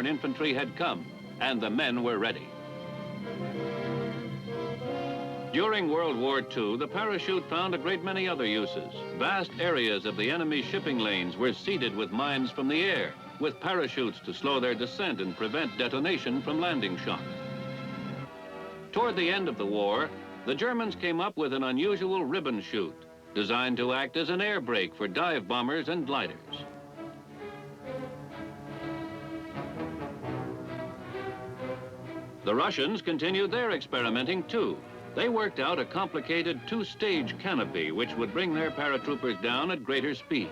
airborne infantry had come, and the men were ready. During World War II, the parachute found a great many other uses. Vast areas of the enemy's shipping lanes were seeded with mines from the air, with parachutes to slow their descent and prevent detonation from landing shock. Toward the end of the war, the Germans came up with an unusual ribbon chute, designed to act as an air brake for dive bombers and gliders. The Russians continued their experimenting too. They worked out a complicated two-stage canopy which would bring their paratroopers down at greater speed.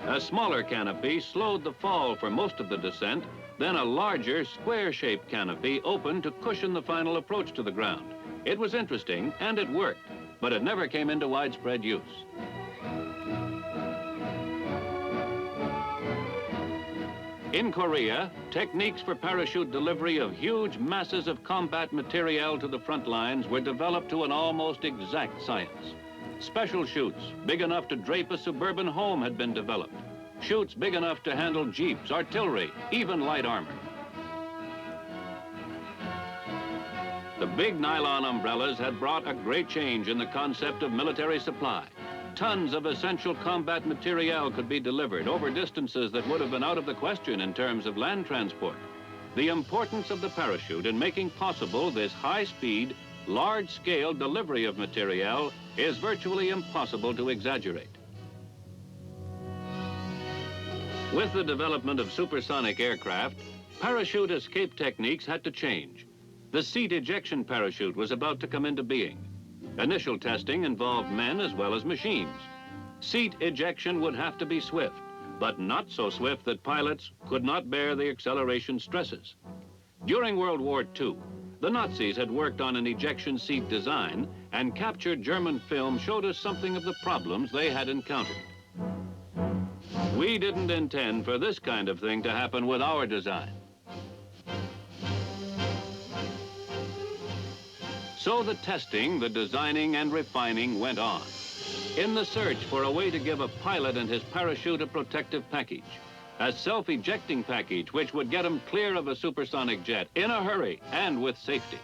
A smaller canopy slowed the fall for most of the descent, then a larger square-shaped canopy opened to cushion the final approach to the ground. It was interesting and it worked, but it never came into widespread use. In Korea, techniques for parachute delivery of huge masses of combat materiel to the front lines were developed to an almost exact science. Special chutes big enough to drape a suburban home had been developed. Chutes big enough to handle jeeps, artillery, even light armor. The big nylon umbrellas had brought a great change in the concept of military supply. Tons of essential combat materiel could be delivered over distances that would have been out of the question in terms of land transport. The importance of the parachute in making possible this high-speed, large-scale delivery of materiel is virtually impossible to exaggerate. With the development of supersonic aircraft, parachute escape techniques had to change. The seat ejection parachute was about to come into being. Initial testing involved men as well as machines. Seat ejection would have to be swift, but not so swift that pilots could not bear the acceleration stresses. During World War II, the Nazis had worked on an ejection seat design, and captured German film showed us something of the problems they had encountered. We didn't intend for this kind of thing to happen with our design. So the testing, the designing, and refining went on. In the search for a way to give a pilot and his parachute a protective package, a self-ejecting package which would get him clear of a supersonic jet in a hurry and with safety.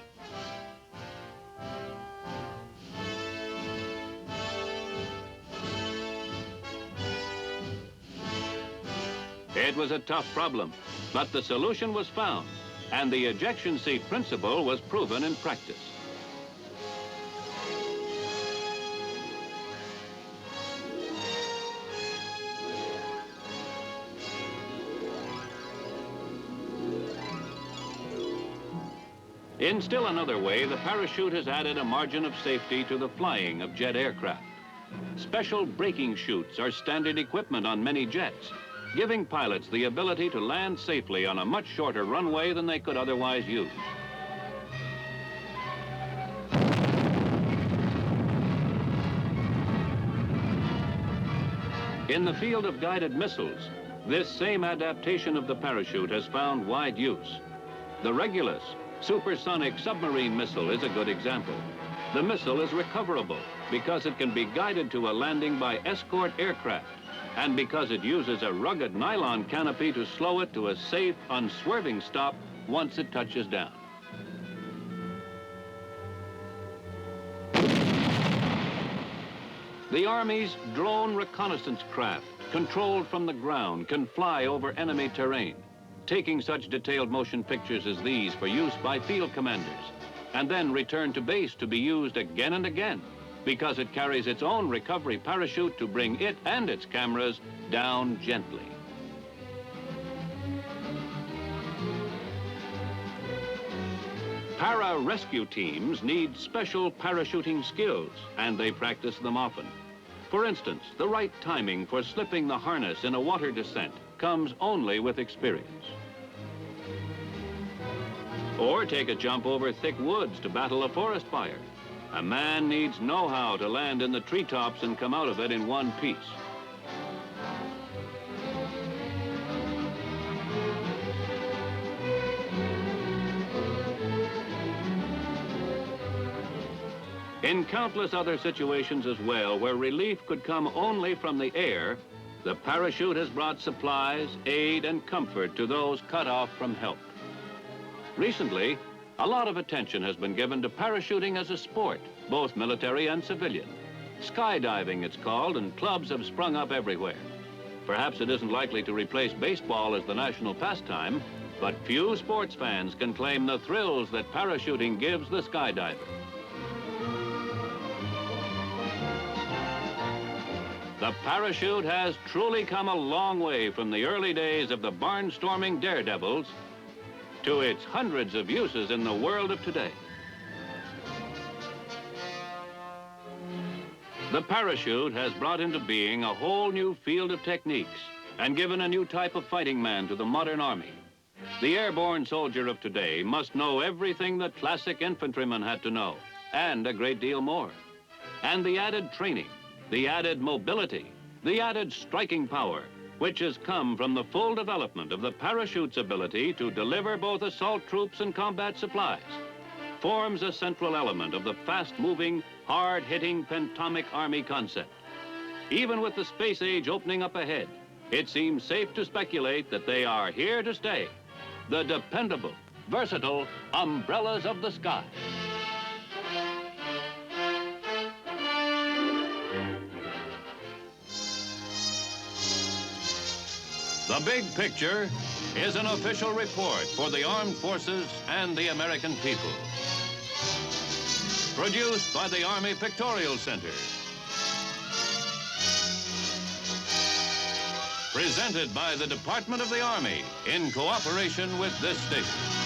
It was a tough problem, but the solution was found, and the ejection seat principle was proven in practice. In still another way, the parachute has added a margin of safety to the flying of jet aircraft. Special braking chutes are standard equipment on many jets, giving pilots the ability to land safely on a much shorter runway than they could otherwise use. In the field of guided missiles, this same adaptation of the parachute has found wide use. The Regulus supersonic submarine missile is a good example. The missile is recoverable because it can be guided to a landing by escort aircraft, and because it uses a rugged nylon canopy to slow it to a safe, unswerving stop once it touches down. The Army's drone reconnaissance craft, controlled from the ground, can fly over enemy terrain, taking such detailed motion pictures as these for use by field commanders, and then return to base to be used again and again, because it carries its own recovery parachute to bring it and its cameras down gently. Para-rescue teams need special parachuting skills, and they practice them often. For instance, the right timing for slipping the harness in a water descent comes only with experience. Or take a jump over thick woods to battle a forest fire. A man needs know-how to land in the treetops and come out of it in one piece. In countless other situations as well, where relief could come only from the air, The parachute has brought supplies, aid, and comfort to those cut off from help. Recently, a lot of attention has been given to parachuting as a sport, both military and civilian. Skydiving, it's called, and clubs have sprung up everywhere. Perhaps it isn't likely to replace baseball as the national pastime, but few sports fans can claim the thrills that parachuting gives the skydiver. The parachute has truly come a long way from the early days of the barnstorming daredevils to its hundreds of uses in the world of today. The parachute has brought into being a whole new field of techniques and given a new type of fighting man to the modern army. The airborne soldier of today must know everything that classic infantrymen had to know, and a great deal more. And the added training, the added mobility, the added striking power, which has come from the full development of the parachute's ability to deliver both assault troops and combat supplies, forms a central element of the fast-moving, hard-hitting pentomic army concept. Even with the space age opening up ahead, it seems safe to speculate that they are here to stay. The dependable, versatile umbrellas of the sky. The Big Picture is an official report for the armed forces and the American people. Produced by the Army Pictorial Center. Presented by the Department of the Army in cooperation with this station.